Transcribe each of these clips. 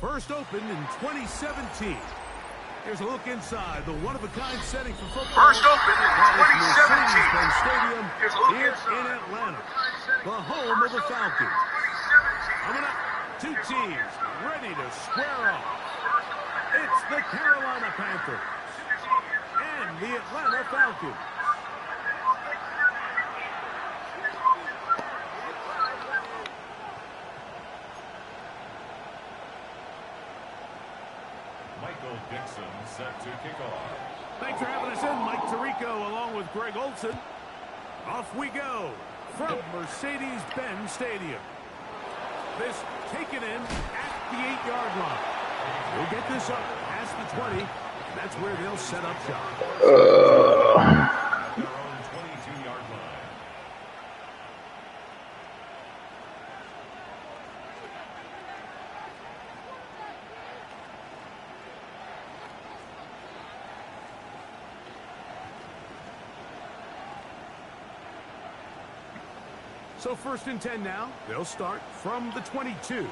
First opened in 2017. Here's a look inside the one-of-a-kind setting for football. First opened in 2017. Stadium Here's a look here inside. in Atlanta, the home of the Falcons. Coming up, two teams ready to square off. It's the Carolina Panthers and the Atlanta Falcons. Set to kick off. Thanks for having us in, Mike Tirico, along with Greg Olson. Off we go from Mercedes-Benz Stadium. This taken in at the 8-yard line. We'll get this up past the 20, and that's where they'll set up shop. Their own 22-yard line. So 1st and 10 now. They'll start from the 22.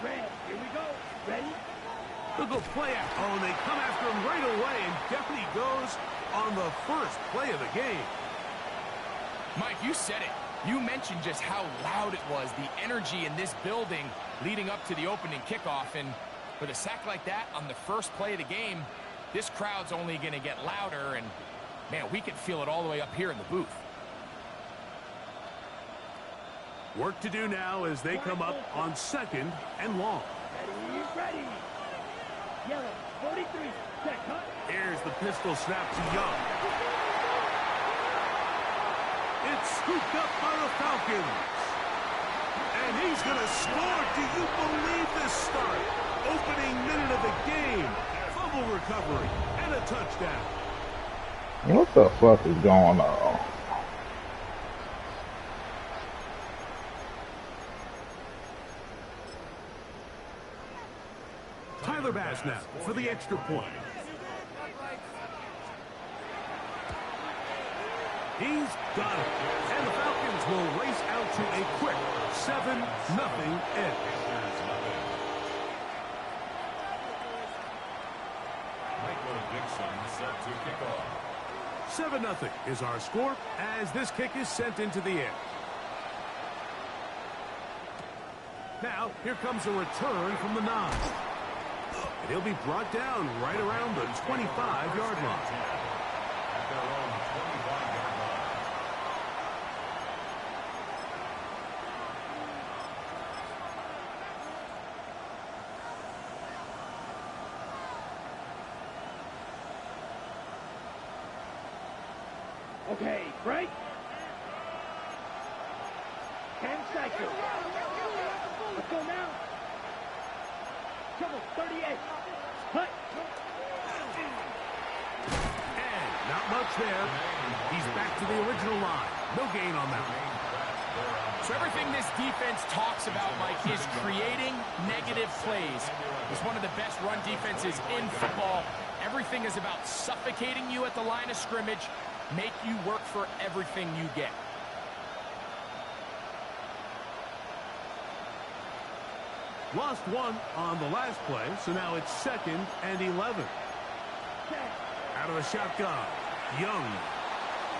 Ready. Here we go. Ready? They'll go play it. Oh, and they come after him right away, and down he goes on the first play of the game. Mike, you said it. You mentioned just how loud it was, the energy in this building leading up to the opening kickoff. And with a sack like that on the first play of the game, this crowd's only going to get louder. And, man, we can feel it all the way up here in the booth. Work to do now as they come up on 2nd and long. Ready. Yellow, 43, set, cut. Here's the pistol snap to Young. It's scooped up by the Falcons. And he's going to score. Do you believe this start? Opening minute of the game. Fumble recovery and a touchdown. What the fuck is going on? Tyler Bass now for the extra point. He's got it. And the Falcons will race out to a quick 7-0 edge. Set to kick off. 7-0 is our score as this kick is sent into the air. Now, here comes a return from the 9. And he'll be brought down right around the 25-yard line. At their own 25-yard line. Okay, break. 10 seconds. Let's go now. Trouble, 38. Cut. And not much there. He's back to the original line. No gain on that one. So everything this defense talks about, Mike, is creating negative plays. It's one of the best run defenses in football. Everything is about suffocating you at the line of scrimmage, make you work for everything you get. Lost one on the last play, so now it's 2nd and 11. Out of the shotgun, Young.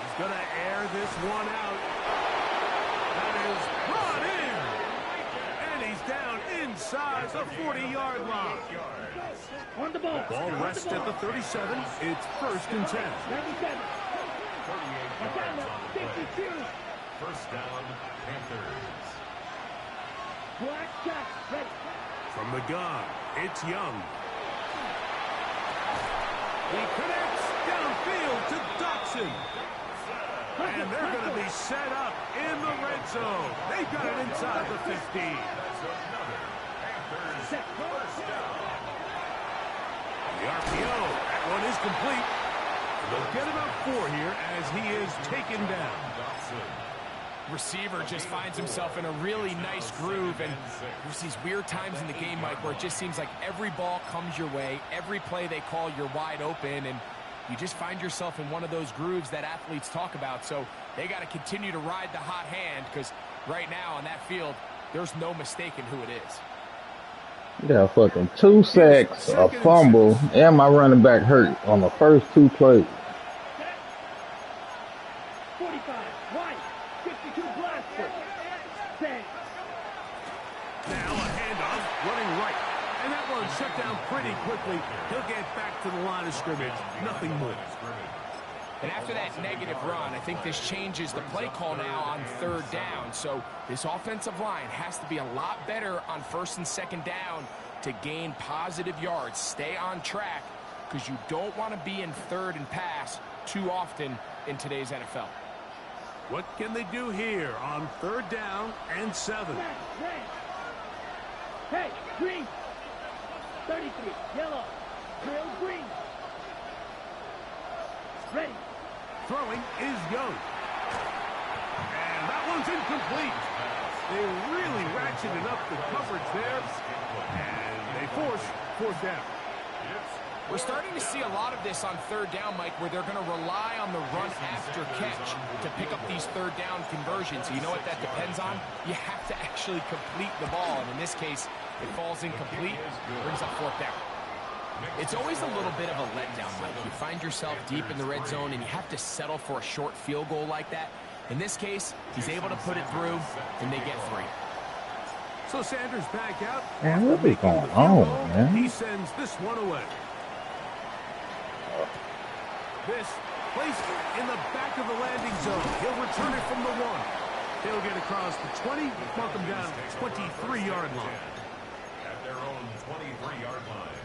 He's going to air this one out. That is brought in. And he's down inside the 40-yard line. On the ball. Ball rests at the 37. It's 1st and 10. 97. 52. First down, Panthers. Black jack, ready. From the gun, it's Young. He connects downfield to Dotson. And they're going to be set up in the red zone. They've got it inside the 15. That's another Panthers first down. The RPO, that one is complete. They'll get about 4 here as he is taken down. Receiver just finds himself in a really nice groove, and there's these weird times in the game, Mike, where it just seems like every ball comes your way, every play they call, you're wide open, and you just find yourself in one of those grooves that athletes talk about. So they got to continue to ride the hot hand, because right now on that field, there's no mistaking who it is. You got fucking 2 sacks, a Second and fumble, 6. and my running back hurt on the first 2 plays. 45, right, 52 blaster. Set. Now a handoff, running right. And that one shut down pretty quickly. He'll get back to the line of scrimmage. Nothing more. And after that negative run, I think this changes the play call now on 3rd down. So this offensive line has to be a lot better on 1st and 2nd down to gain positive yards. Stay on track because you don't want to be in 3rd and pass too often in today's NFL. What can they do here on 3rd down and 7? Red. Hey, green. 33, yellow. Trail green. Ready. Throwing is Young. And that one's incomplete. They really ratcheted up the coverage there. And they force 4th down. We're starting to see a lot of this on 3rd down, Mike, where they're going to rely on the run after catch to pick up these 3rd down conversions. You know what that depends on? You have to actually complete the ball. And in this case, it falls incomplete, brings up 4th down. It's always a little bit of a letdown, Mike. You find yourself deep in the red zone, and you have to settle for a short field goal like that. In this case, he's able to put it through, and they get 3. So Sanders back out. Man, what is going on, man? He sends this one away. This placed in the back of the landing zone. He'll return it from the 1. He'll get across the 20, mark him down at the 23-yard line. At their own 23-yard line.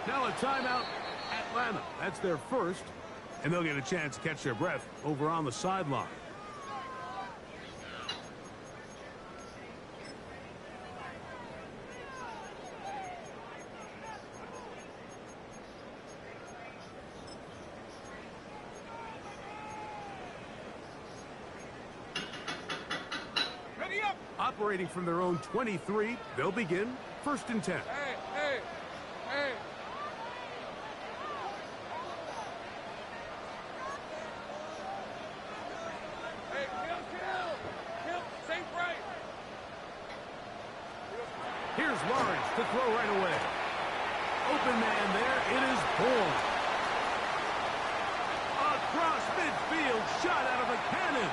Now a timeout, Atlanta. That's their first, and they'll get a chance to catch their breath over on the sideline. Ready up. Operating from their own 23, they'll begin 1st and 10. Hey. Kill. Safe right. Here's Lawrence to throw right away. Open man there. It is Bourne. Across midfield, shot out of a cannon.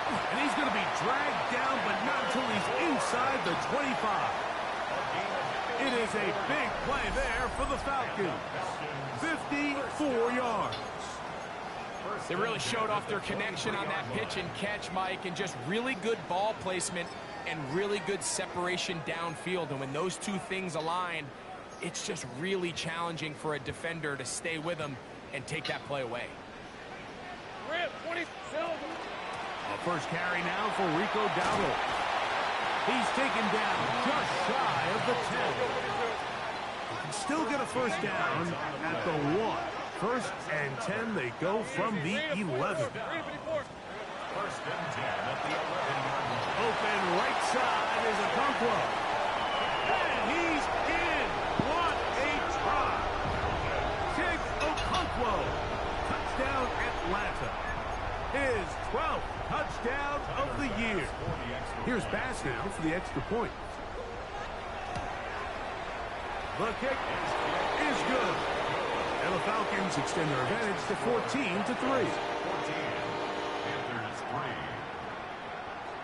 And he's going to be dragged down, but not until he's inside the 25. It is a big play there for the Falcons. 54 yards. They really showed off their connection on that pitch and catch, Mike, and just really good ball placement and really good separation downfield. And when those two things align, it's just really challenging for a defender to stay with them and take that play away. Rip, 20. A first carry now for Rico Dowdle. He's taken down just shy of the 10. He can still get a first down at the 1. 1st and 10, they go from the 11. 1st and 10 at the 11-yard line. Open right side is Okonkwo. And he's in. What a try. Chig Okonkwo. Touchdown Atlanta. His 12th touchdown of the year. Here's Bass now for the extra point. The kick is good. And the Falcons extend their advantage to 14-3. 14. Panthers 3.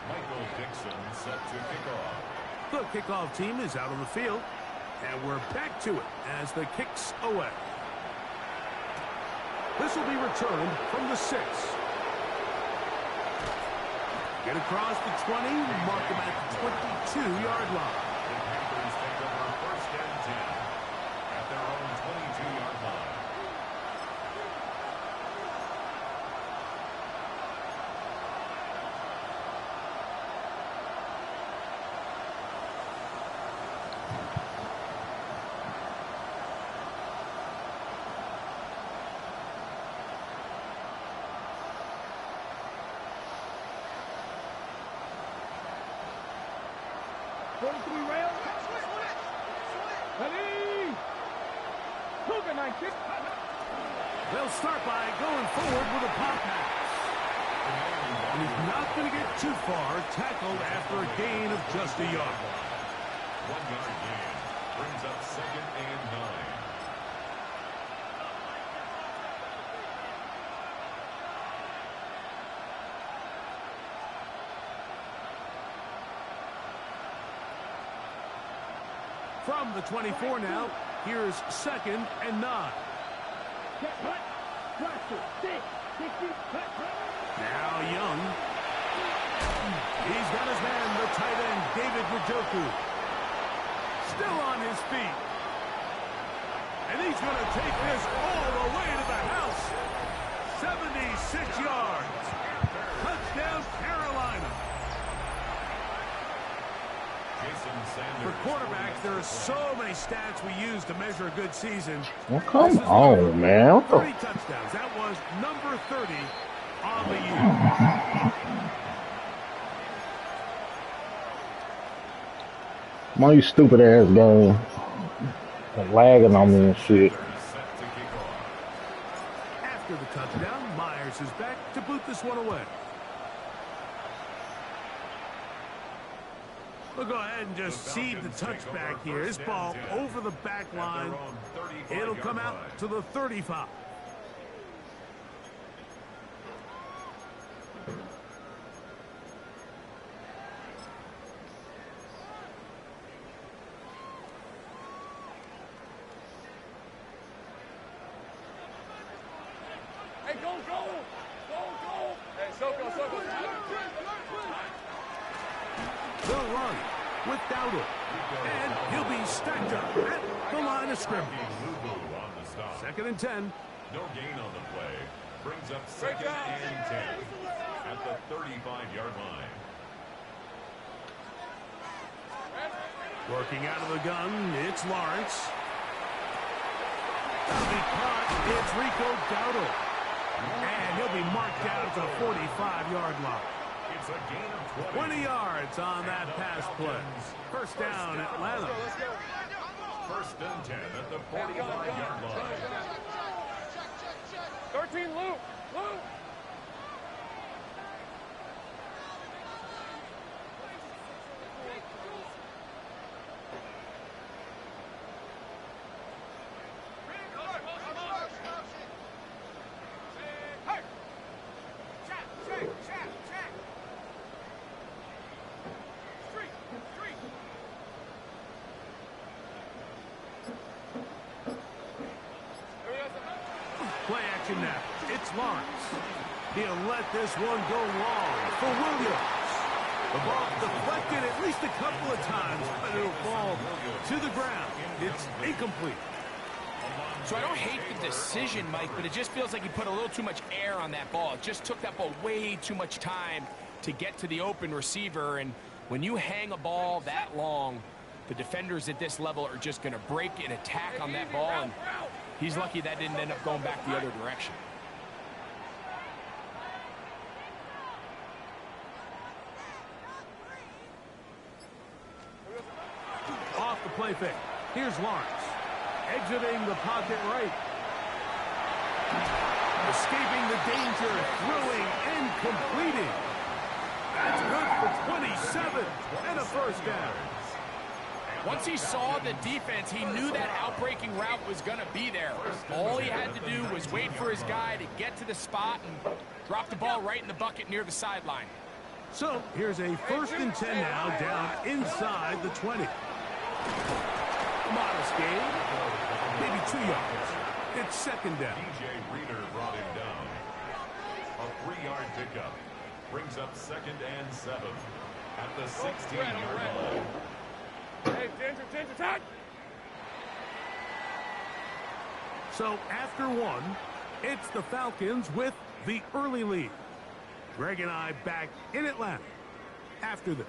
Michael Dixon set to kick off. The kickoff team is out on the field. And we're back to it as the kick's away. This will be returned from the 6. Get across the 20, mark him at the 22-yard line. The Panthers take over 1st and 10 at their own 22-yard line. 43 rail. Ready. Cougar 9-6. They'll start by going forward with a pop pass. And he's not going to get too far, tackled after a gain of just a yard. 1 yard gain brings up 2nd and 9. From the 24 now, here's 2nd and 9. Now Young. He's got his man, the tight end, David Njoku. Still on his feet. And he's going to take this all the way to the house. 76 yards. Touchdown, Carolina. For quarterbacks, there are so many stats we use to measure a good season. Well, come on, man. What 30 touchdowns. That was number 30 on the year. Why you stupid ass game? Lagging on me and shit. After the touchdown, Myers is back to boot this one away. We'll go ahead and just seed the touchback here. This ball over the back line. It'll come out to the 35. Hey, go! Hey, Soko. They'll run with Dowdle. And he'll be stacked up at the line of scrimmage. 2nd and 10. No gain on the play. Brings up 2nd and 10 at the 35-yard line. Working out of the gun, it's Lawrence. That'll be caught. It's Rico Dowdle. And he'll be marked out at the 45-yard line. It's a gain of 20 yards on that pass play. First down, Atlanta. 1st and 10 at the 45-yard line. 13, Luke. Play action now. It's Lawrence. He'll let this one go long for Williams. The ball deflected at least a couple of times, but it'll fall to the ground. It's incomplete. So I don't hate the decision, Mike, but it just feels like he put a little too much air on that ball. It just took that ball way too much time to get to the open receiver. And when you hang a ball that long, the defenders at this level are just going to break and attack on that ball. And he's lucky that didn't end up going back the other direction. Off the play fake. Here's Lawrence. Exiting the pocket right. Escaping the danger, throwing and completing. That's good for 27 and a first down. Once he saw the defense, he knew that outbreaking route was going to be there. All he had to do was wait for his guy to get to the spot and drop the ball right in the bucket near the sideline. So here's a 1st and 10 now, down inside the 20. Modest gain, maybe 2 yards. It's 2nd down. DJ Reader brought him down. A 3-yard pickup brings up 2nd and 7 at the 16-yard line. Hey, danger, attack! So after one, it's the Falcons with the early lead. Greg and I back in Atlanta after this.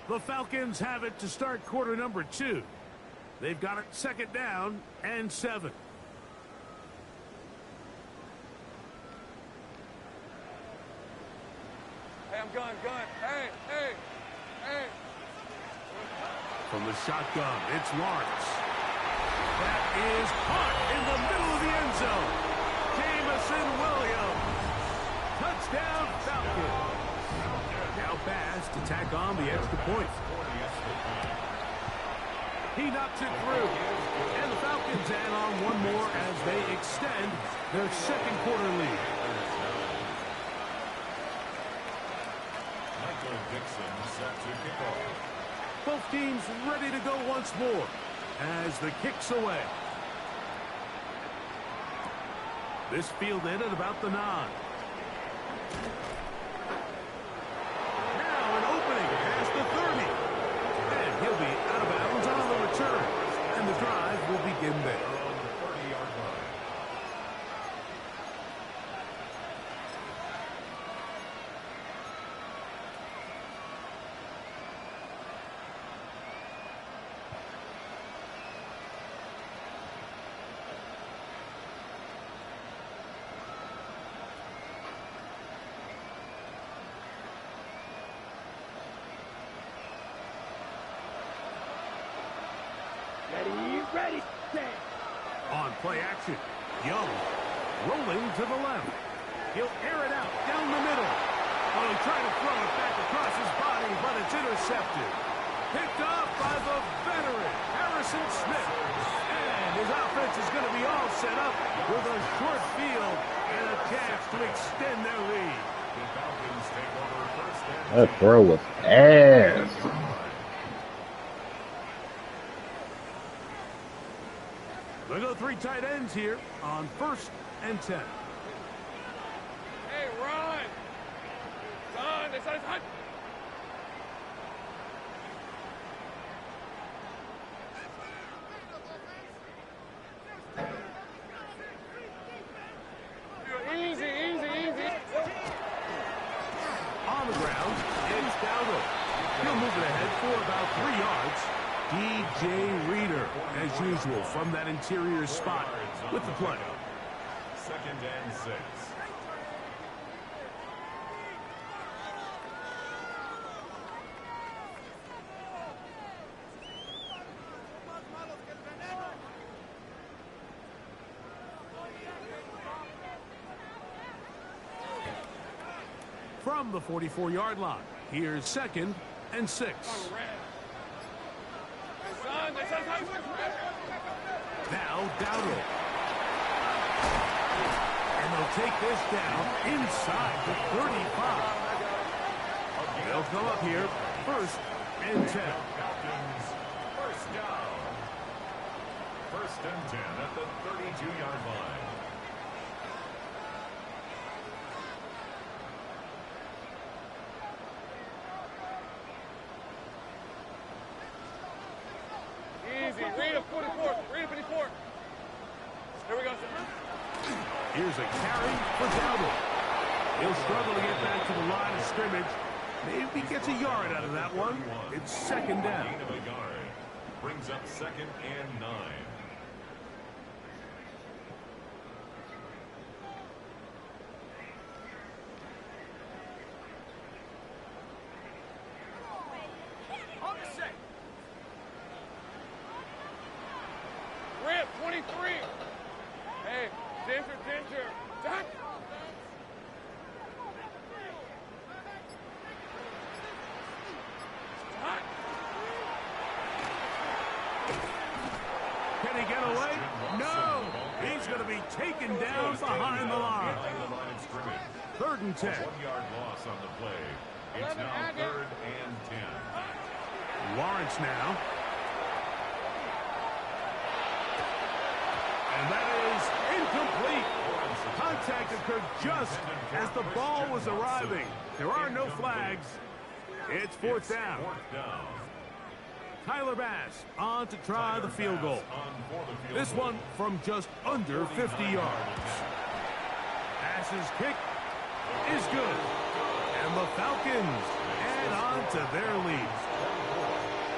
The Falcons have it to start quarter number 2. They've got it 2nd down and 7. Hey, I'm gun. Hey. From the shotgun, it's Lawrence. That is caught in the middle of the end zone. Jamison Williams. Touchdown, Falcons. Now Bass to tack on the extra point. He knocks it through. And the Falcons add on one more as they extend their second quarter lead. Dixon set to kick off. Both teams ready to go once more as the kick's away. This fielded at about the 9. Now an opening past the 30. And he'll be out of bounds on the return. And the drive will begin there. On the 30-yard line. Ready, set. On play action, Young rolling to the left. He'll air it out down the middle. Oh, he tried to throw it back across his body, but it's intercepted. Picked off by the veteran, Harrison Smith. And his offense is going to be all set up with a short field and a chance to extend their lead. The Falcons take over first and That throw was ass. They go 3 tight ends here on 1st and 10. Hey, run! Son, it's hot. Easy, easy, easy. On the ground, it's Dowdle. He'll move it ahead for about 3 yards. DJ Reader, as usual, from that interior spot with the play. 2nd and 6. From the 44-yard line, here's 2nd and 6. Now Dowdle. And they'll take this down inside the 35. They'll come up here 1st and 10. Falcons first down. 1st and 10 at the 32-yard line. Easy. Read a 44. Read a 54. Here we go, sir. Here's a carry for Dowdle. He'll struggle to get back to the line of scrimmage. Maybe gets a yard out of that one. It's 2nd down. Gain of a yard. Brings up 2nd and 9. Rip, 23. Hey, Ginger. Duck. Can he get away? No! He's going to be taken down behind the line. 3rd and 10. 1-yard loss on the play. It's now 3rd and 10. Lawrence now. And that is incomplete. Contact occurred just as the ball was arriving. There are no flags. It's 4th down. Tyler Bass on to try the field goal. This one from just under 50 yards. Bass's kick is good. And the Falcons add on to their lead.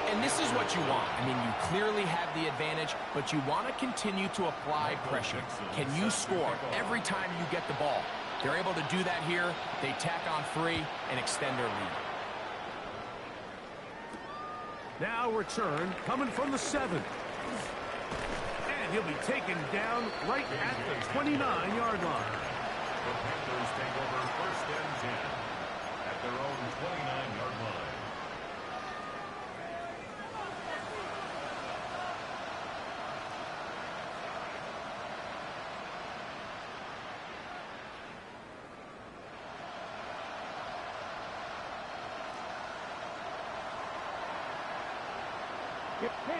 And this is what you want. I mean, you clearly have the advantage, but you want to continue to apply pressure. Can you score every time you get the ball? They're able to do that here. They tack on 3 and extend their lead. Now return coming from the 7. And he'll be taken down right at the 29-yard line. The Panthers take over 1st and 10 at their own 29-yard line.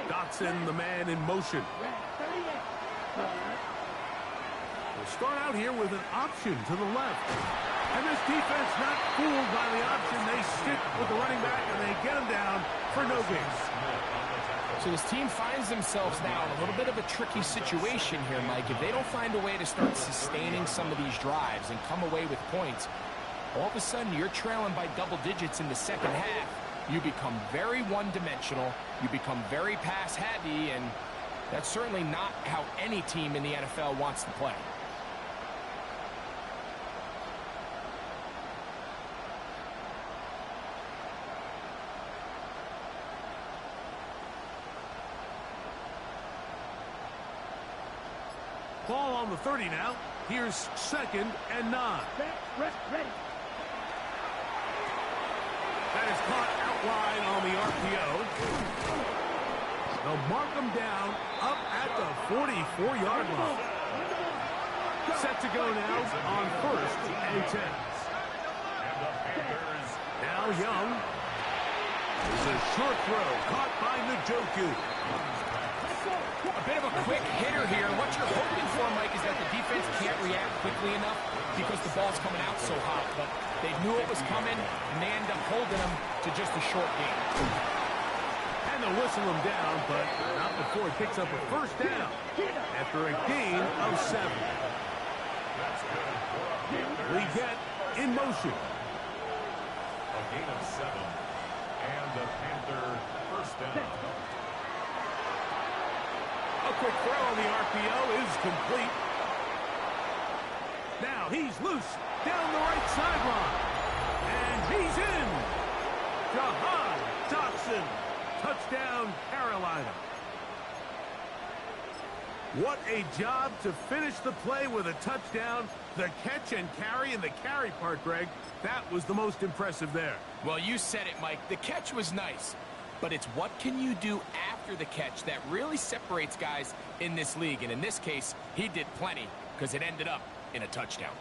Dotson, the man in motion. We'll start out here with an option to the left. And this defense not fooled by the option. They stick with the running back and they get him down for no gain. So this team finds themselves now in a little bit of a tricky situation here, Mike. If they don't find a way to start sustaining some of these drives and come away with points, all of a sudden you're trailing by double digits in the second half. You become very one-dimensional, you become very pass-heavy, and that's certainly not how any team in the NFL wants to play. Ball on the 30 now. Here's 2nd and 9. Ready. That is caught outline on the RPO. They'll mark him down up at the 44-yard line. Set to go now on 1st and 10. Now Young. It's a short throw caught by Njoku. A bit of a quick hitter here. What you're hoping for, Mike, is that the defense can't react quickly enough because the ball's coming out so hot. But they knew it was coming, and they end up holding him to just a short gain. And they'll whistle him down, but not before he picks up a 1st down after a gain of 7. We get in motion. A gain of 7. And the Panther 1st down. A quick throw on the RPO is complete. Now he's loose down the right sideline. And he's in. Javon Dotson. Touchdown, Carolina. What a job to finish the play with a touchdown. The catch and carry, and the carry part, Greg, that was the most impressive there. Well, you said it, Mike. The catch was nice. But it's what can you do after the catch that really separates guys in this league. And in this case, he did plenty because it ended up in a touchdown.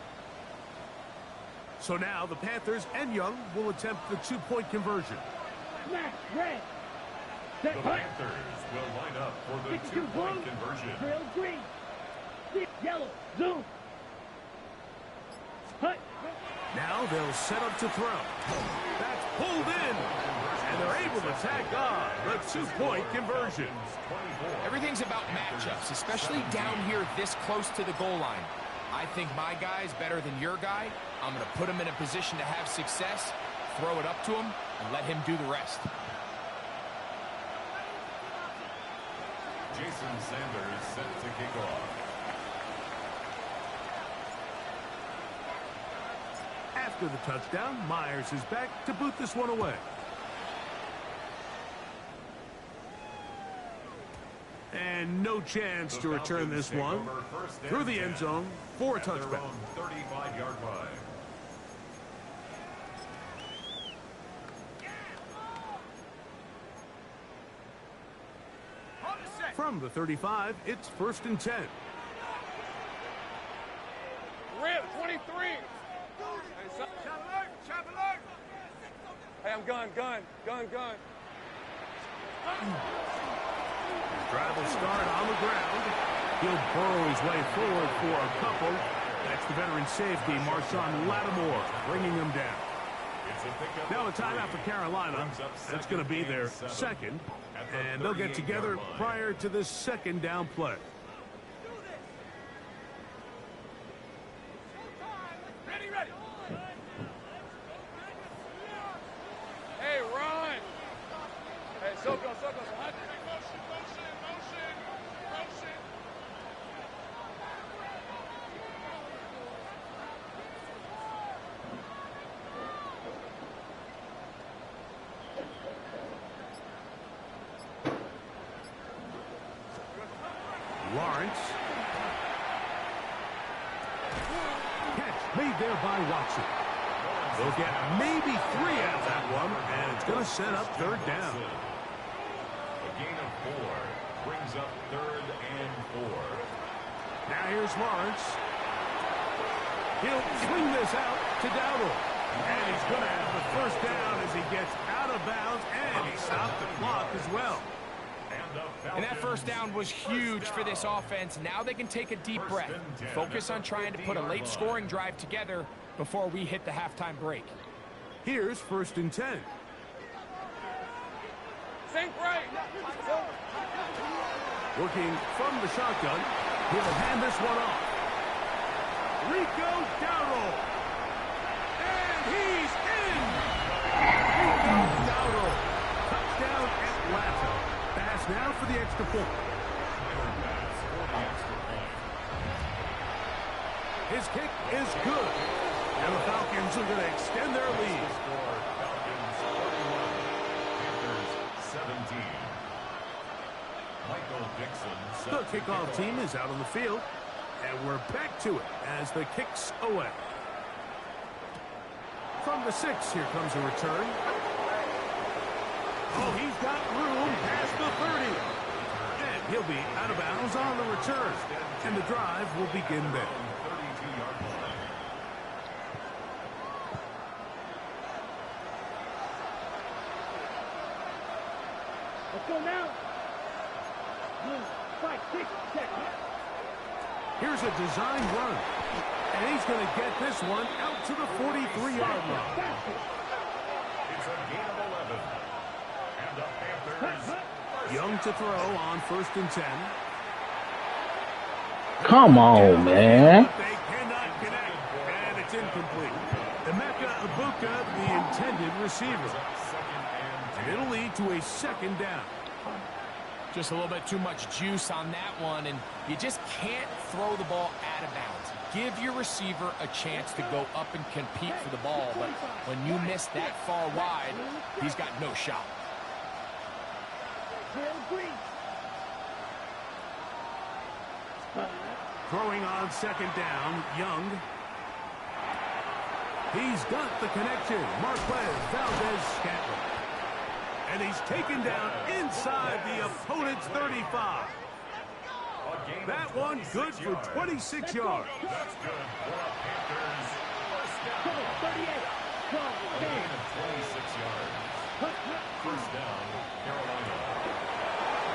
So now the Panthers and Young will attempt the 2-point conversion. Red. The Panthers will line up for the 2-point conversion. Trail green. Yellow. Zoom. Hut. Now they'll set up to throw. That's pulled in. And they're able to tack on the 2-point conversion. Everything's about matchups, especially down here this close to the goal line. I think my guy's better than your guy. I'm going to put him in a position to have success, throw it up to him, and let him do the rest. Jason Sanders set to kick off. After the touchdown, Myers is back to boot this one away. And no chance to return this one through the end zone for a touchback. 35-yard line. From the 35, it's 1st and 10. Rip, 23. Hey, I'm gun. Drive will start on the ground. He'll burrow his way forward for a couple. That's the veteran safety, Marshawn Lattimore, bringing him down. Now a timeout for Carolina. That's going to be their 2nd. And they'll get together prior to this 2nd down play. Ready. Hey, run. Hey, Soko. Motion. Lawrence. Catch made there by Watson. They'll get maybe 3 out of that one, and it's going to set up third down. A gain of 4 brings up 3rd and 4. Now here's Lawrence. He'll swing this out to Dowdle. And he's going to have the first down as he gets out of bounds, and he stopped the clock as well. And that first down was huge for this offense. Now they can take a deep breath, focus on trying to put a late scoring drive together before we hit the halftime break. Here's 1st and 10. Sink right. Working from the shotgun, he'll hand this one off. Rico Dowdle. And he's in. Rico Dowdle. Touchdown Atlanta. Pass now for the extra point. His kick is good. And the Falcons are going to extend their lead. Falcons 41, Panthers 17. Michael Dixon. The kickoff team is out on the field. And we're back to it as the kick's away. From the 6, here comes a return. Oh, he's got room past the 30. And he'll be out of bounds on the return. And the drive will begin there. 32-yard line. Let's go now. 5, 6 seconds. Here's a design run. And he's going to get this one out to the 43-yard line. It's a gain of 11. And the Panthers. Young to throw on 1st and 10. Come on, man. They cannot connect, and it's incomplete. Emeka Ibuka, the intended receiver. And it'll lead to a 2nd down. Just a little bit too much juice on that one, and you just can't throw the ball out of bounds. Give your receiver a chance to go up and compete for the ball, but when you miss that far wide, he's got no shot. Throwing on 2nd down, Young. He's got the connection. Marquez Valdez-Scantling. And he's taken down inside the opponent's 35. That one good for 26 yards. That's good for a Panthers first down. 38. A gain of 26 yards. First down, Carolina.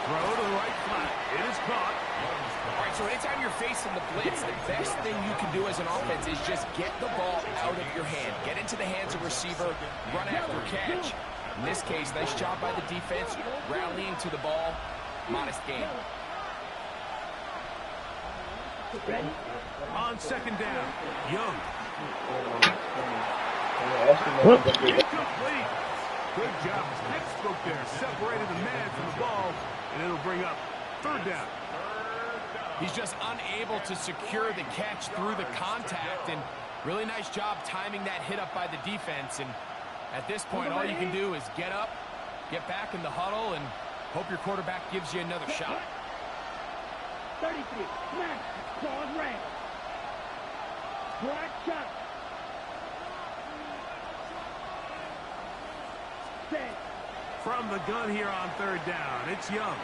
Throw to the right flat. It is caught. All right, so anytime you're facing the blitz, the best thing you can do as an offense is just get the ball out of your hand. Get into the hands of receiver, run after catch. In this case, nice job by the defense, rallying to the ball. Modest gain. Ready? On 2nd down, Young. Incomplete. Good job. Textbook there. Separated the man from the ball, and it'll bring up 3rd down. He's just unable to secure the catch through the contact, and really nice job timing that hit up by the defense. And at this point, all you can do is get up, get back in the huddle, and hope your quarterback gives you another shot. 33. Smash. Claws ran. Black shot. Set. From the gun here on 3rd down, it's Young.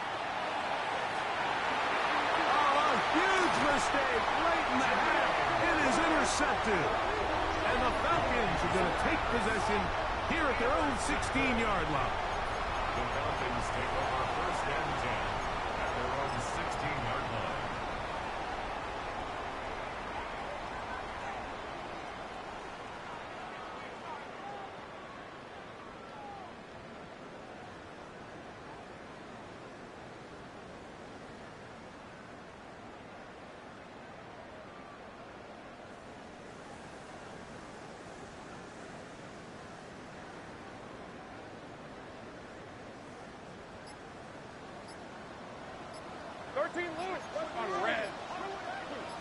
Oh, a huge mistake late in the half. It is intercepted. And the Falcons are going to take possession here at their own 16-yard line. The Falcons take over 1st and 10 at their own 16-yard line. On red.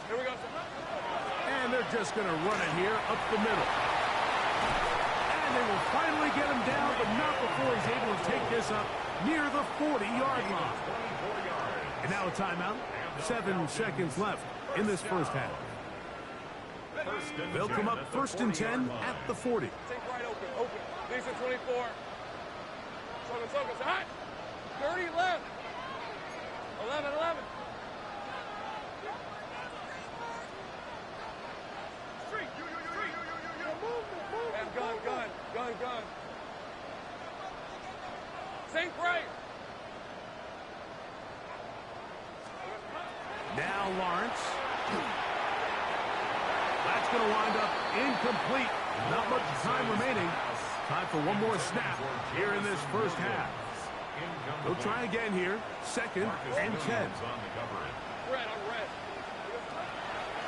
Here we go. And they're just going to run it here up the middle. And they will finally get him down, but not before he's able to take this up near the 40-yard line. And now a timeout. 7 seconds left in this first half. They'll come up 1st and 10 at the 40. Take right open, open. Lisa 24. Soka, hot. 30 left. 11. Street. And gun. Sink right. Now Lawrence. That's going to wind up incomplete. Not much time remaining. Time for one more snap here in this first half. They'll try again here. 2nd and 10. Red.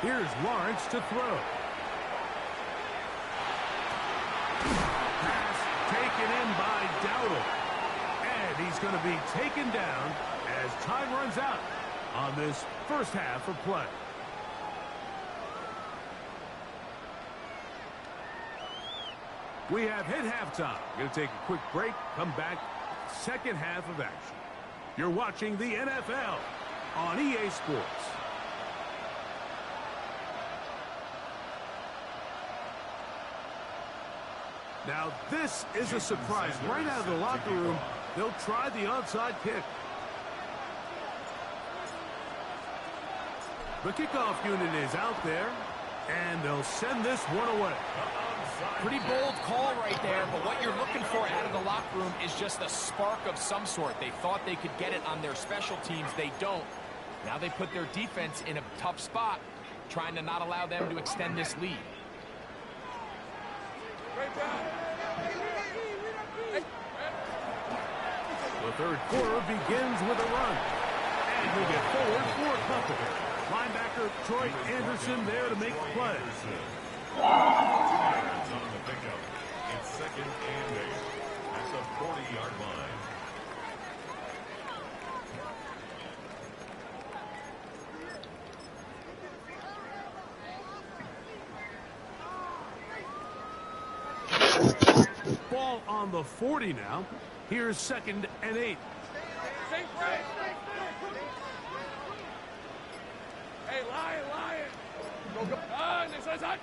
Here's Lawrence to throw. Pass taken in by Dowdle. And he's going to be taken down as time runs out on this first half of play. We have hit halftime. Going to take a quick break, come back, second half of action. You're watching the NFL on EA Sports. Now, this is a surprise. Right out of the locker room, they'll try the onside kick. The kickoff unit is out there, and they'll send this one away. Pretty bold call right there, but what you're looking for out of the locker room is just a spark of some sort. They thought they could get it on their special teams. They don't. Now they put their defense in a tough spot, trying to not allow them to extend this lead. The third quarter begins with a run. And he'll get forward for a couple. Linebacker Troy Anderson there to make the play. On the pickup. It's 2nd and 8 at the 40-yard line. Ball on the 40 now. Here's 2nd and 8. Sink right. Hey, Lion. Go. This is hot.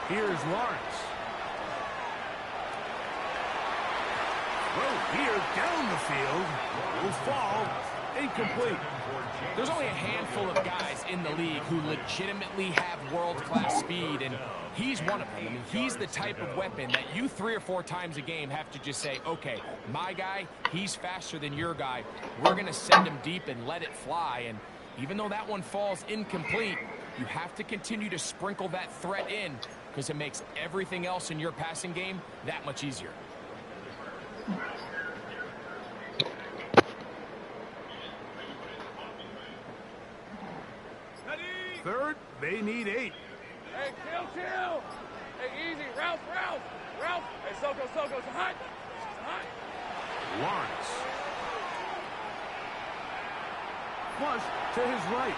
Here's Lawrence. Throw here down the field. Will fall incomplete. There's only a handful of guys in the league who legitimately have world-class speed, and he's one of them. I mean, he's the type of weapon that you 3 or 4 times a game have to just say, okay, my guy, he's faster than your guy. We're going to send him deep and let it fly, and even though that one falls incomplete, you have to continue to sprinkle that threat in because it makes everything else in your passing game that much easier. Third, they need 8. Hey, chill. Hey, easy. Ralph. Hey, Soko. It's hot. Lawrence. Flush to his right.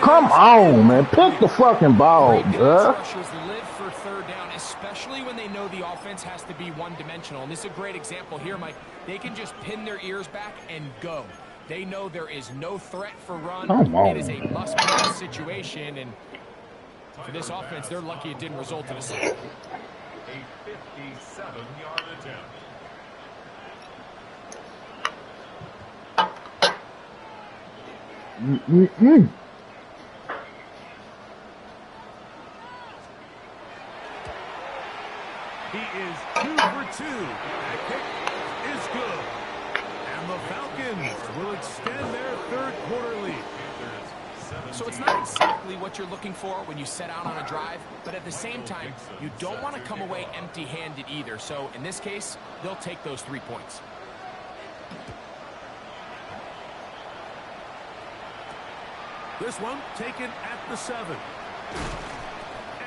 Come on, man. Pick the fucking ball, Great bruh. pass rushers live for third down, especially when they know the offense has to be one-dimensional. And this is a great example here, Mike. They can just pin their ears back and go. They know there is no threat for run. Come on. It is a must-pass situation, and for this offense, they're lucky it didn't result in a sack. A 57-yard attempt. He is 2 for 2. That kick is good. And the Falcons will extend their third quarter lead. So it's not exactly what you're looking for when you set out on a drive, but at the same time, you don't want to come away empty-handed either. So in this case, they'll take those 3 points. This one taken at the 7.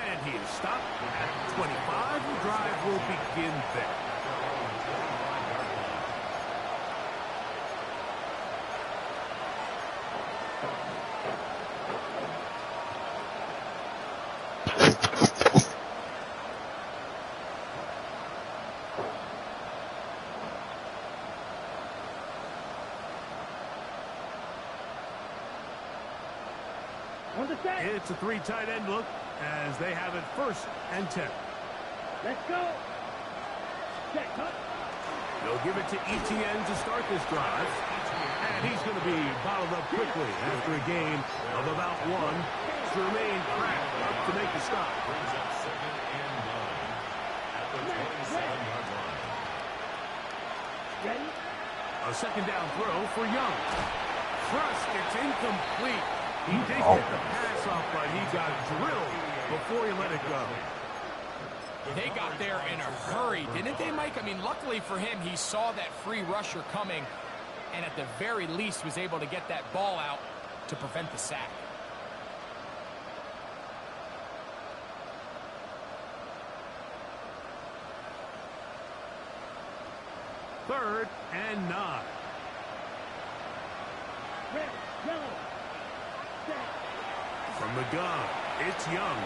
And he is stopped at 25. The drive will begin there. It's a 3 tight end look as they have it 1st and 10. Let's go. Check, huh? They'll give it to Etienne to start this drive. And he's going to be bottled up quickly after a gain of about 1. Jermaine Pratt up to make the stop. Brings up 2nd and 9 at the 27-yard line. Ready? A 2nd down throw for Young. Thrust, it's incomplete. He did get the pass off, but he got drilled before he let it go. They got there in a hurry, didn't they, Mike? I mean, luckily for him, he saw that free rusher coming, and at the very least was able to get that ball out to prevent the sack. Third and 9. Red, yellow. Set. From the gun, it's Young.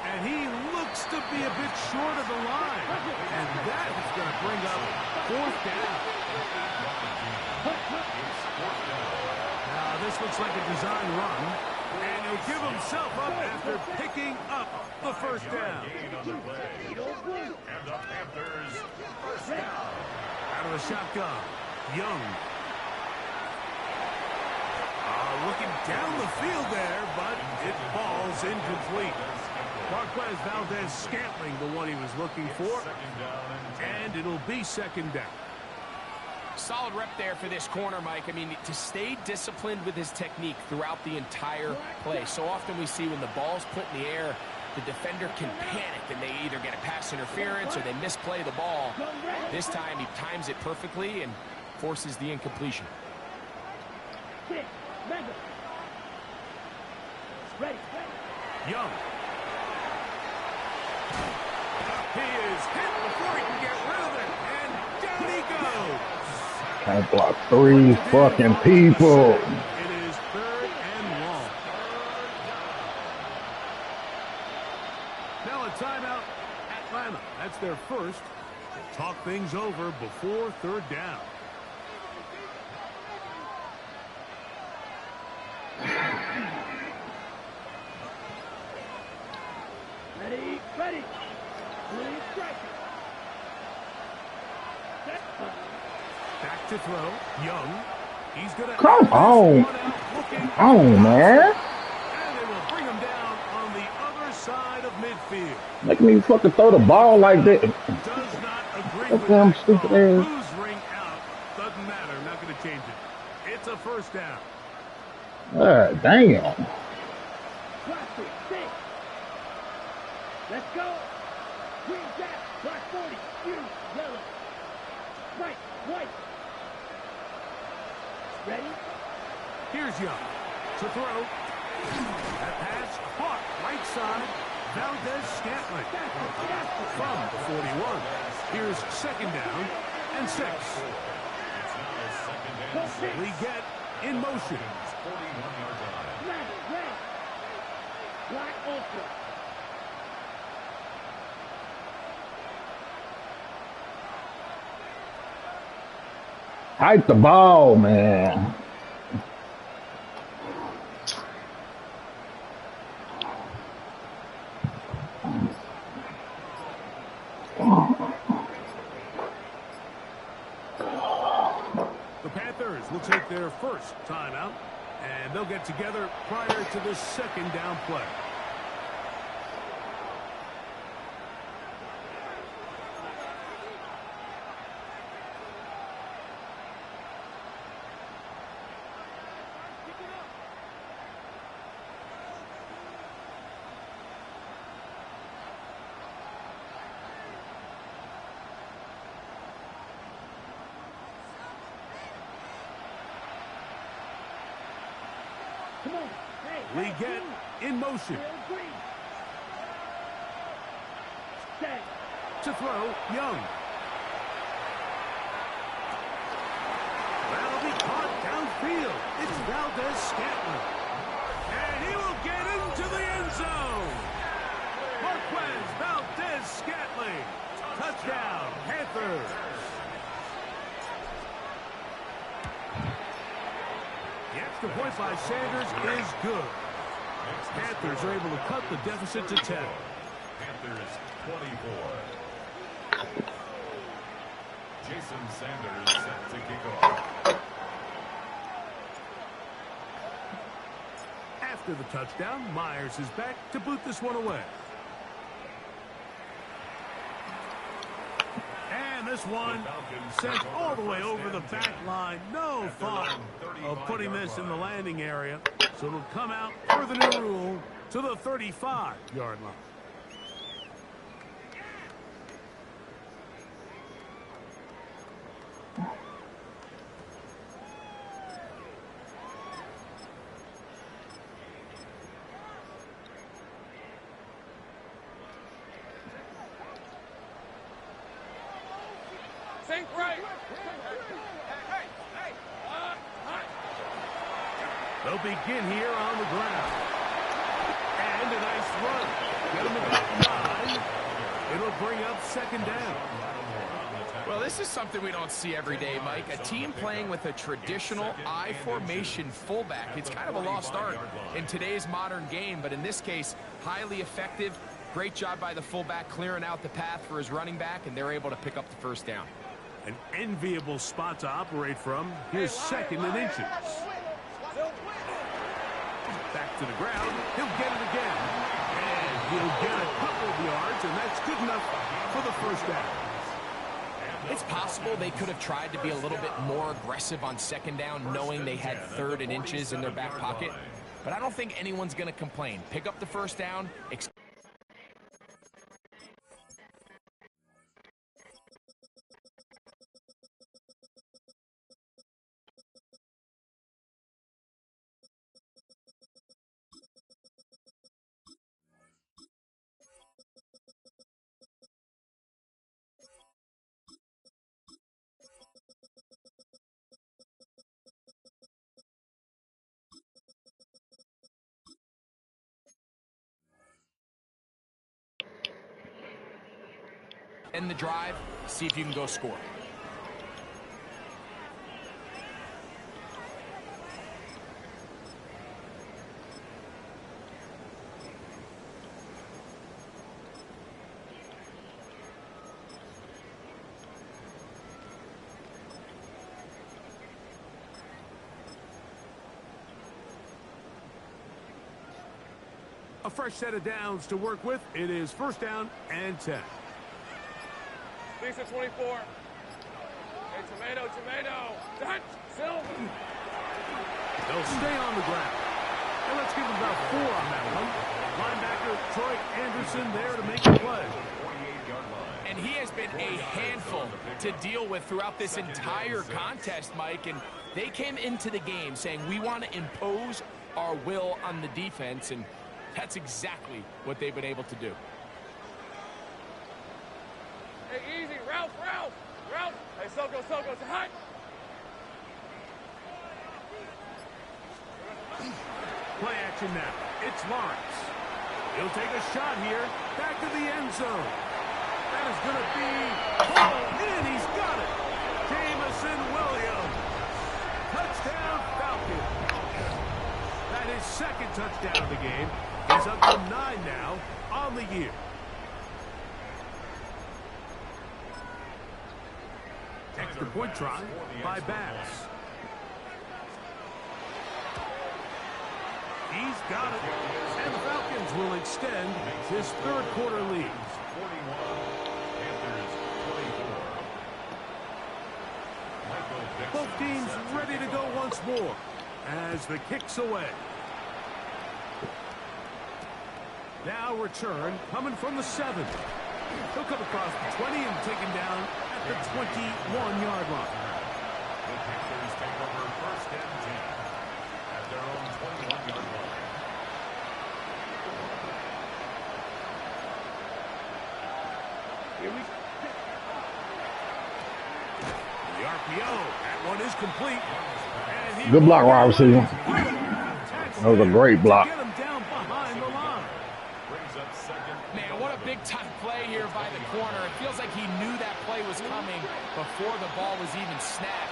And he looks to be a bit short of the line. And that is going to bring up 4th down. Now, this looks like a design run. And he'll give himself up after picking up the 1st down. Gain on the play. And the Panthers 1st down. Out of the shotgun, Young. Looking down the field there, but it falls incomplete. Marquez Valdez-Scantling, the one he was looking for. And it'll be 2nd down. Solid rep there for this corner, Mike. I mean, to stay disciplined with his technique throughout the entire play. So often we see when the ball's put in the air, the defender can panic and they either get a pass interference or they misplay the ball. This time he times it perfectly and forces the incompletion. Ready. Young. He is hit before he can get rid of it, and down he goes. Can't block 3 fucking people. It is 3rd and long. Now a timeout, Atlanta. That's their 1st. Talk things over before 3rd down. Ready. William striker. Set. Back to throw. Young. He's going to... Come on. Come on, man. And they will bring him down on the other side of midfield. Make me fucking throw the ball like that. Does not agree That with damn that stupid call. ass. Who's ring out? Doesn't matter. I'm not going to change it. It's a 1st down. Damn. Plastic, 6. Let's go. Green jack, black 40, you, yellow. Right, white. Ready? Here's Young to throw. That pass caught right side. Valdez-Scantling from the 41. Here's 2nd down and 6. We get in motion. 41-yard line. Red. Black ultra. Hike the ball, man. The Panthers will take their 1st timeout, and they'll get together prior to the 2nd down play. Come on. Hey, We get in motion. green. Set. To throw, Young. That'll be caught downfield. It's Valdez-Scantling. And he will get into the end zone. Marquez Valdez-Scantling. Touchdown, Panthers. The extra point by Sanders is good. Panthers are able to cut the deficit to 10. Panthers 24. Jason Sanders set to kick off. After the touchdown, Myers is back to boot this one away. And this one sent all the way over the back line. No thought of putting this in the landing area. So it'll come out for the new rule to the 35-yard line. Think right. They'll begin here on the ground. And a nice run. Get them about 9. It'll bring up second down. Well, this is something we don't see every day, Mike. A team playing with a traditional I formation fullback. It's kind of a lost art in today's modern game, but in this case, highly effective. Great job by the fullback clearing out the path for his running back, and they're able to pick up the first down. An enviable spot to operate from. Here's second and inches. Back to the ground. He'll get it again. And he'll get a couple of yards, and that's good enough for the first down. It's possible they could have tried to be a little bit more aggressive on second down, knowing they had third and inches in their back pocket. But I don't think anyone's going to complain. Pick up the first down. End the drive, see if you can go score. A fresh set of downs to work with. It is first down and 10. Sista 24. Hey, tomato. Touch. Silver. They'll stay on the ground. And let's give them about 4 on that one. Linebacker Troy Anderson there to make the play. And he has been a handful to deal with throughout this entire contest, Mike. And they came into the game saying, we want to impose our will on the defense. And that's exactly what they've been able to do. Hey, easy. Ralph. Hey, Soko, it's hot. Play action now. It's Lawrence. He'll take a shot here. Back to the end zone. That is going to be pulled in. He's got it. Jamison Williams. Touchdown, Falcons. That is second touchdown of the game. He's up to 9 now on the year. Extra point try by Bass. He's got it. And the Falcons will extend his third quarter lead. Both teams ready to go once more as the kick's away. Now return coming from the 7. He'll come across the 20 and take him down at the 21-yard line. The Panthers take over first and 10 at their own 21-yard line. Here we go. The RPO. That one is complete. And Good block, wide receiver. That was a great block. Get him down behind the line. Man, what a big-time play here by the corner. It feels like he knew that play was coming before the ball was even snapped.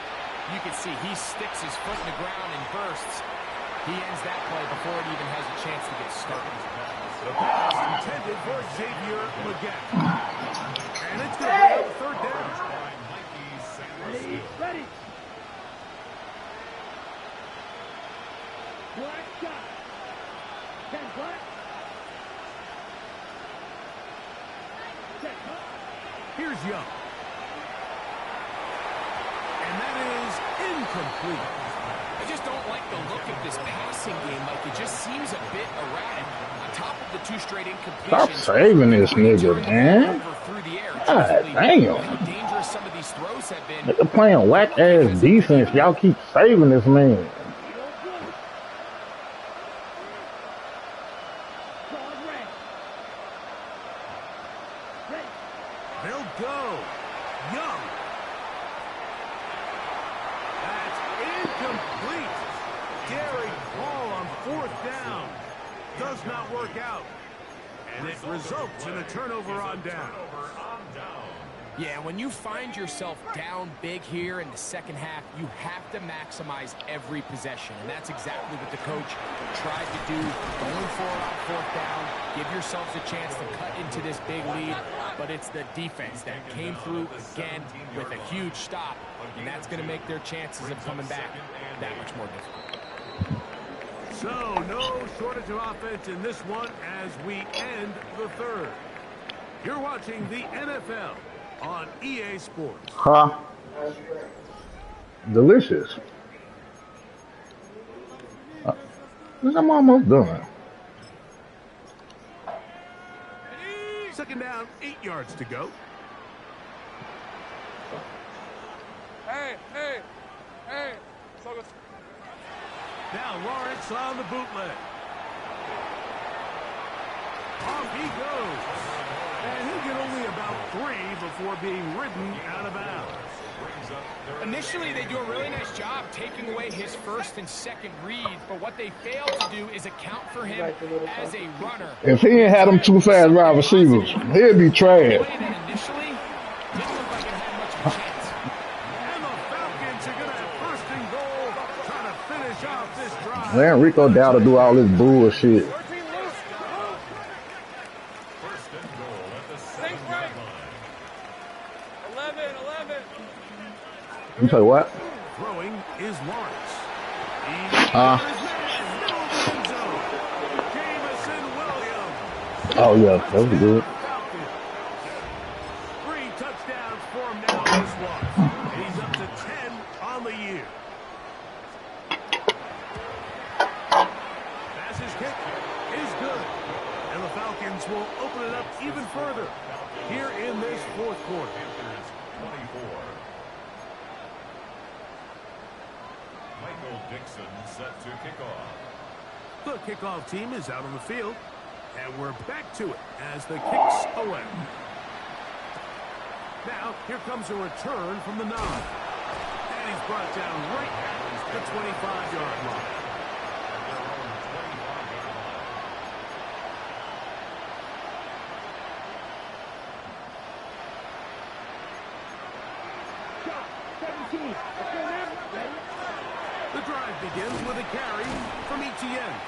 You can see he sticks his foot in the ground and bursts. He ends that play before it even has a chance to get started. The pass intended for Xavier Leggett. And it's going to bring up third down. Ready. Black shot. 10 black. Here's Young. And that is incomplete. I just don't like the look of this passing game. Like, it just seems a bit erratic. On top of the 2 straight incompletions. Stop saving this nigga, man. God damn. How dangerous some of these throws have been. Nigga playing whack-ass defense. Y'all keep saving this man. They'll go. Young. That's incomplete. Daring ball on 4th down. Does not work out. And it results in a turnover on down. Yeah, when you find yourself down big here in the second half, you have to maximize every possession. And that's exactly what the coach tried to do. Going for it on 4th down. Give yourselves a chance to cut into this big lead. But it's the defense that came through again with a huge stop. And that's going to make their chances of coming back that much more difficult. So, no shortage of offense in this one as we end the third. You're watching the NFL on EA Sports. Huh? Delicious. I'm almost done. Second down, 8 yards to go. Hey. Focus. Now Lawrence on the bootleg. Off he goes. And he'll get only about 3 before being ridden out of bounds. Initially, they do a really nice job taking away his first and second read, but what they fail to do is account for him as a runner. If he ain't had them 2 fast wide receivers, he'd be trash. Initially, didn't look like it had much of a chance. And the Falcons are going to have first and goal, trying to finish off this drive. Man, Rico Dowdle do all this bullshit. First and goal at the 7-yard line. 11. You say what? Throwing is Lawrence. Oh yeah, that was good. 3 touchdowns for him now in this one. And he's up to 10 on the year. Passes kick is good. And the Falcons will open it up even further here in this 4th quarter. Panthers 24. Michael Dixon set to kick off. The kickoff team is out on the field. And we're back to it as the kick's away. Now, here comes a return from the 9. And he's brought down right at the 25-yard line. The drive begins with a carry from Etienne.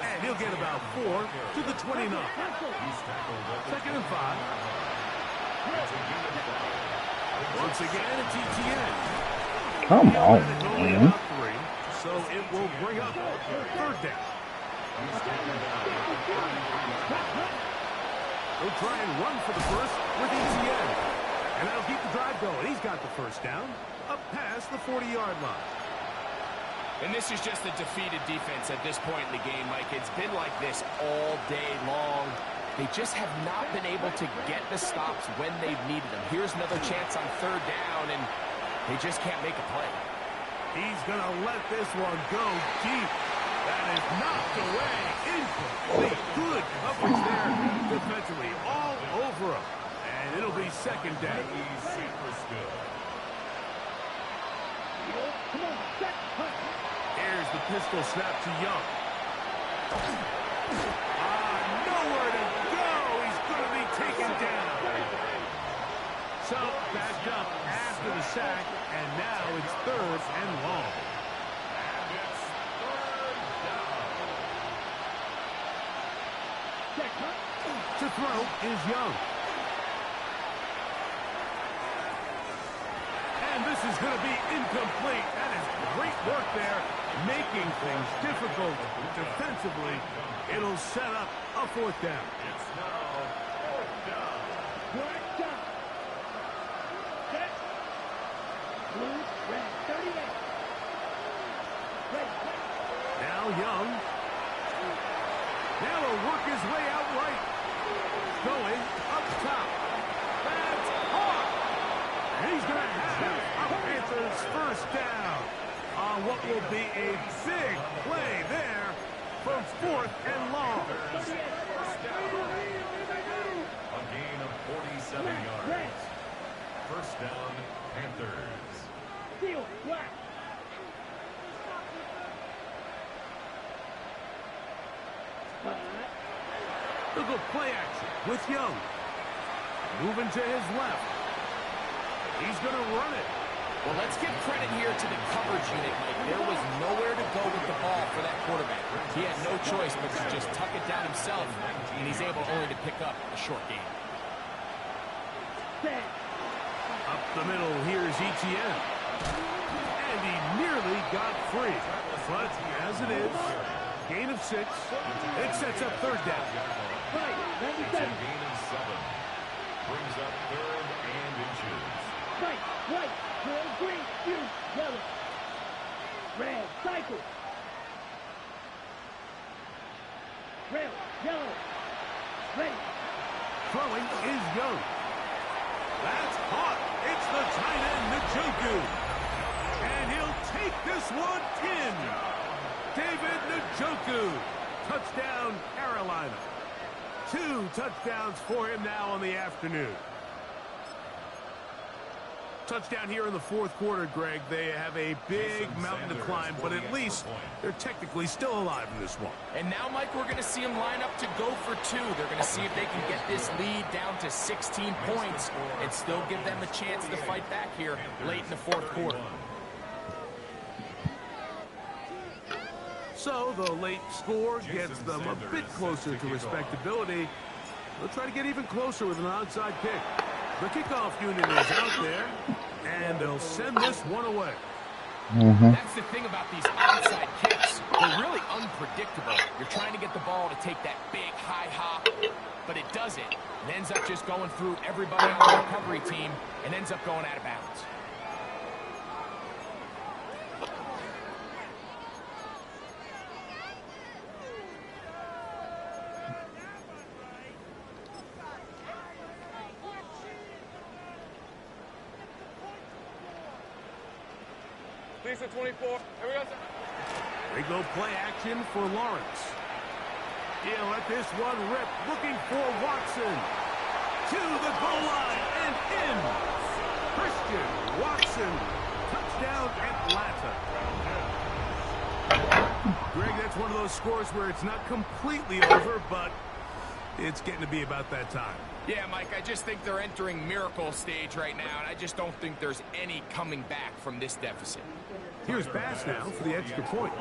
And he'll get about 4 to the 29. 2nd and 5. Once again, it's Etienne. Come on, man. So it will bring up 3rd down. They'll try and run for the first with Etienne. And that'll keep the drive going. He's got the first down up past the 40-yard line. And this is just a defeated defense at this point in the game, Mike. It's been like this all day long. They just have not been able to get the stops when they've needed them. Here's another chance on 3rd down, and they just can't make a play. He's going to let this one go deep. That is knocked away. Incomplete. Good coverage there defensively all over him. And it'll be 2nd down. Here's the pistol snap to Young. Nowhere to go. He's going to be taken down. So, backed up after the sack, and now it's 3rd and long. To throw is Young. And this is going to be incomplete. That is great work there, making things difficult defensively. It'll set up a 4th down. It's now 4th down. Fourth down. Set. Blue, red, 38. Red, Now Young. Now he'll work his way out right. Going up top. That's caught. And he's going to have a Panthers 1st down on what will be a big play there from 4th and long. A gain of 47 yards. 1st down, Panthers. Steel, black. Look at play action with Young. Moving to his left. He's going to run it. Well, let's give credit here to the coverage unit, Mike. There was nowhere to go with the ball for that quarterback. He had no choice but to just tuck it down himself, and he's able only to pick up a short gain. Up the middle, here's Etienne. And he nearly got free. But as it is, gain of 6. It sets up 3rd down. It's a gain of 7. Brings up 3rd and inches. White, red, green, blue, yellow. Red, cycle. Red, yellow. Red. Throwing is Young. That's caught. It's the tight end, Njoku. And he'll take this one in. David Njoku. Touchdown, Carolina. 2 touchdowns for him now on the afternoon. Touchdown here in the 4th quarter, Greg. They have a big mountain to climb, but at least they're technically still alive in this one. And now, Mike, we're going to see them line up to go for 2. They're going to see if they can get this lead down to 16 points and still give them a chance to fight back here late in the 4th quarter. So the late score gets them a bit closer to respectability. They'll try to get even closer with an onside kick. The kickoff unit is out there, and they'll send this one away. That's the thing about these onside kicks. They're really unpredictable. You're trying to get the ball to take that big high hop, but it doesn't. It ends up just going through everybody on the recovery team and ends up going out of bounds. Sista 24. Here we go. They go play action for Lawrence. He'll let this one rip, looking for Watson. To the goal line and in. Christian Watson. Touchdown, Atlanta. Greg, that's one of those scores where it's not completely over, but it's getting to be about that time. Yeah, Mike, I just think they're entering miracle stage right now, and I just don't think there's any coming back from this deficit. Here's Bass now for the extra point.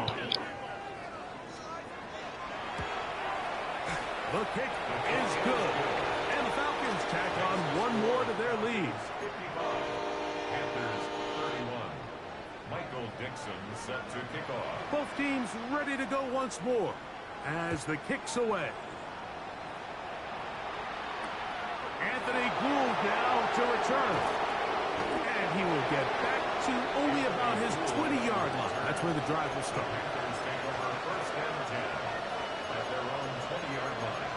The kick is good. And the Falcons tack on one more to their lead. Panthers 31. Michael Dixon set to kick off. Both teams ready to go once more as the kick's away. Anthony Gould now to return. And he will get back to only about his 20-yard line. That's where the drive will start. Panthers take over 1st and 10 at their own 20-yard line.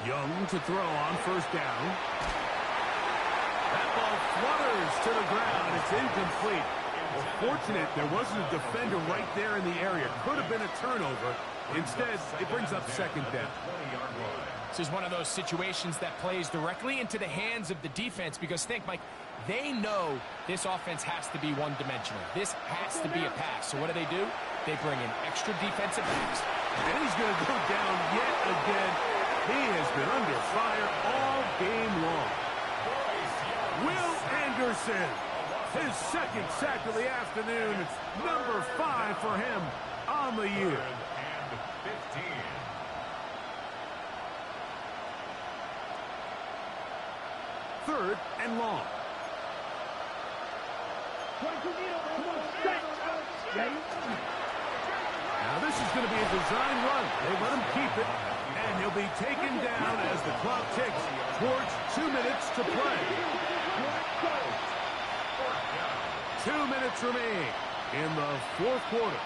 Young to throw on 1st down. That ball flutters to the ground. It's incomplete. Well, fortunate there wasn't a defender right there in the area. Could have been a turnover. Instead, it brings up 2nd down. This is one of those situations that plays directly into the hands of the defense because think, Mike, they know this offense has to be one-dimensional. This has to be a pass. So what do? They bring in extra defensive backs. And he's going to go down yet again. He has been under fire all game long. Will Anderson, his second sack of the afternoon, number 5 for him on the year. And 15. Third and long. Now this is going to be a design run. They let him keep it, and he'll be taken down as the clock ticks towards 2 minutes to play. 2 minutes remain in the fourth quarter.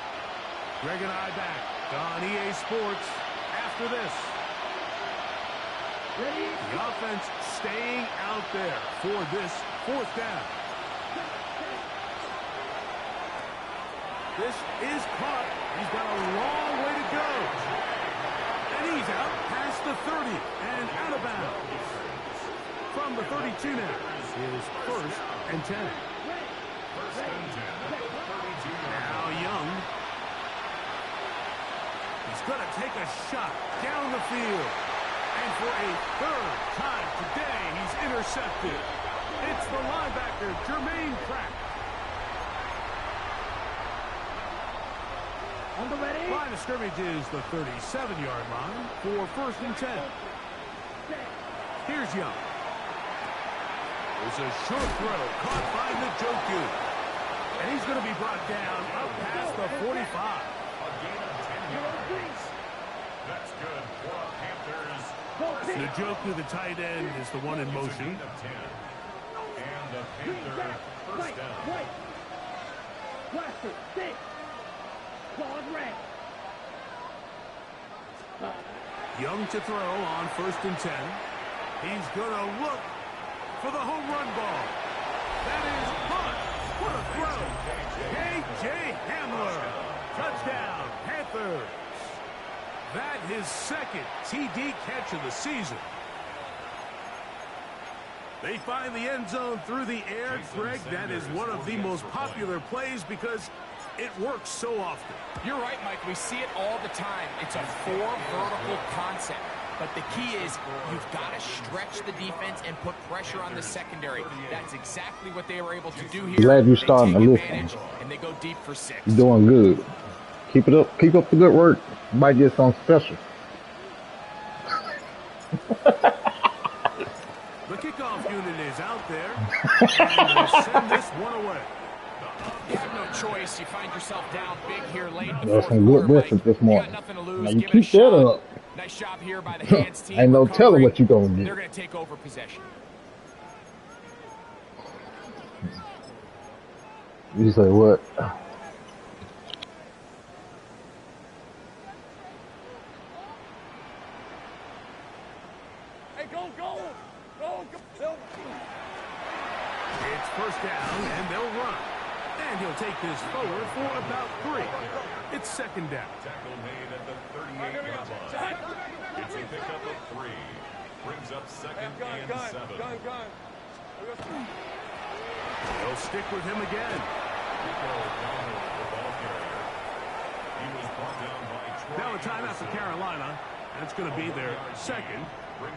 Greg and I back on EA Sports after this. The offense staying out there for this fourth down. This is caught. He's got a long way to go. And he's out past the 30 and out of bounds. From the 32 now is first and 10. Now Young. He's going to take a shot down the field. And for a third time today, he's intercepted. It's the linebacker, Jermaine Pratt. On the ready. Line of scrimmage is the 37-yard line for first and 10. Here's Young. There's a short throw caught by Njoku. And he's going to be brought down up past the 45. A gain of 10 yards. That's good for the Panthers. Njoku, the tight end, is the one in motion. And the Panther first down. Blaster, 6. Claws red. Young to throw on first and 10. He's going to look for the home run ball. That is caught. What a throw. K.J. Hamler. Touchdown, Panthers. That his second TD catch of the season. They find the end zone through the air. Greg, that is one of the most popular plays because it works so often. You're right, Mike. We see it all the time. It's a 4 vertical concept. But the key is you've got to stretch the defense and put pressure on the secondary. That's exactly what they were able to do here. Glad you're starting to listen. And they go deep for 6. You're doing good. Keep it up. Keep up the good work. Might get something special. The kickoff unit is out there. And will send this one away. You have no choice. You find yourself down big here late in the There's fourth some good quarter, reference this morning. You got nothing to lose. Now you Give it a keep that shot. up. Nice job here by the hands team. Ain't no telling recovering. what you gonna do. They're going to take over possession. You say what? Hey, go. It's first down, and they'll run. And he'll take this forward for about 3. It's second down. Tackle made at the 38-yard line. It's a pickup of 3. Brings up second and 7. Gun. They'll stick with him again. Now a timeout for Carolina. That's going to be their second.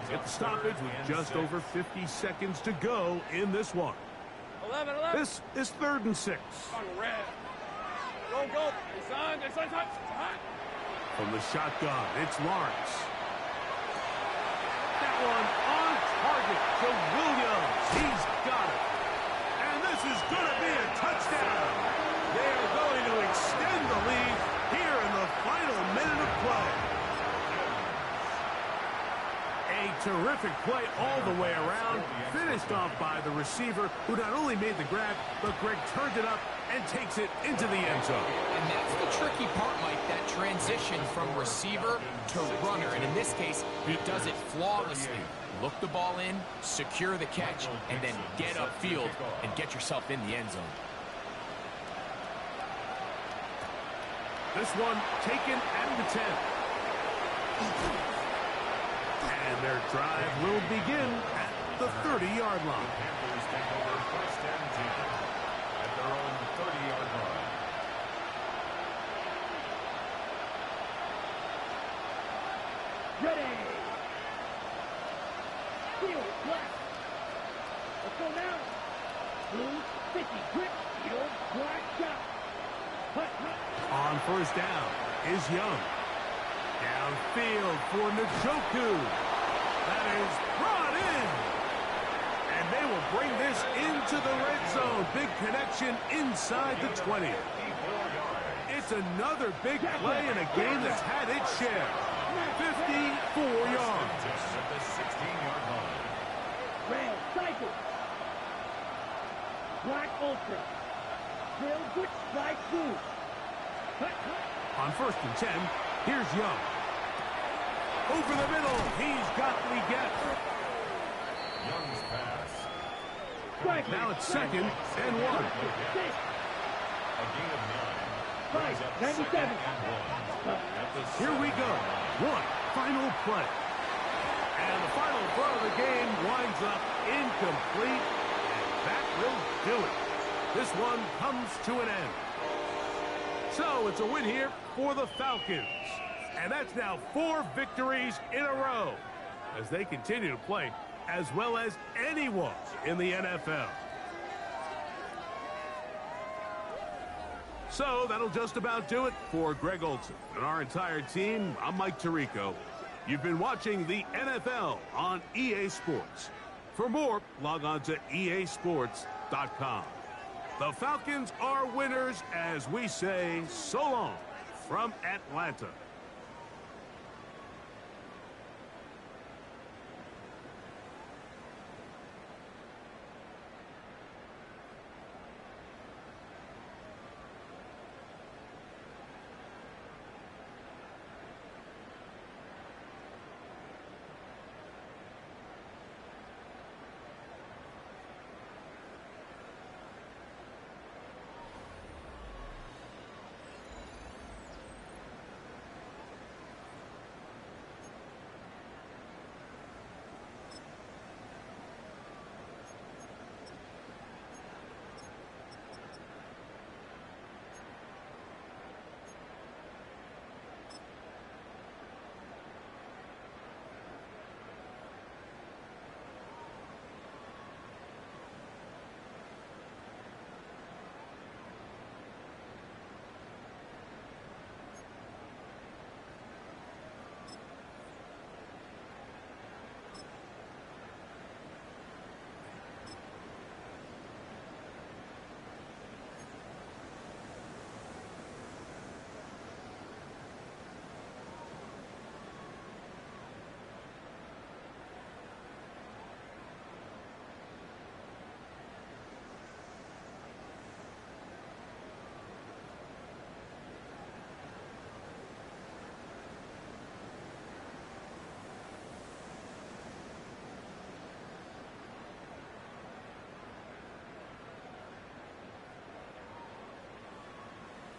Get the stoppage with just over 50 seconds to go in this one. 11. This is third and 6. On red. Go. It's on. From the shotgun, it's Lawrence. That one on target to Williams. He's got it. And this is going to be a touchdown. They are going to extend the lead here in the final minute of play. A terrific play all the way around, finished off by the receiver, who not only made the grab, but Greg turned it up and takes it into the end zone. And that's the tricky part, Mike, that transition from receiver to runner. And in this case, he does it flawlessly. Look the ball in, secure the catch, and then get upfield and get yourself in the end zone. This one taken at the 10. And their drive will begin at the 30-yard line. Panthers take over 1st and 10 at their own 30-yard line. Ready. Field left. Let's go now. Blue 50 grip. Field black shot. Hut, hut. On 1st down is Young. Downfield for Njoku. That is brought in. And they will bring this into the red zone. Big connection inside the 20. It's another big play in a game that's had its share. 54 yards. At the 16-yard line. Rail cycle. Black ultra. Drill good strike through. Hut, hut. On 1st and 10, here's Young. Over the middle, he's got Leggett. Young's pass. Strike. Now it's 2nd and 1. Six. A gain of 9. Right. Brings up 97. 2nd and 1. At the Here we go. One final play. And the final throw of the game winds up incomplete. And that will do it. This one comes to an end. So it's a win here for the Falcons. And that's now 4 victories in a row as they continue to play as well as anyone in the NFL. So that'll just about do it for Greg Olson and our entire team. I'm Mike Tirico. You've been watching the NFL on EA Sports. For more, log on to easports.com. The Falcons are winners as we say so long from Atlanta.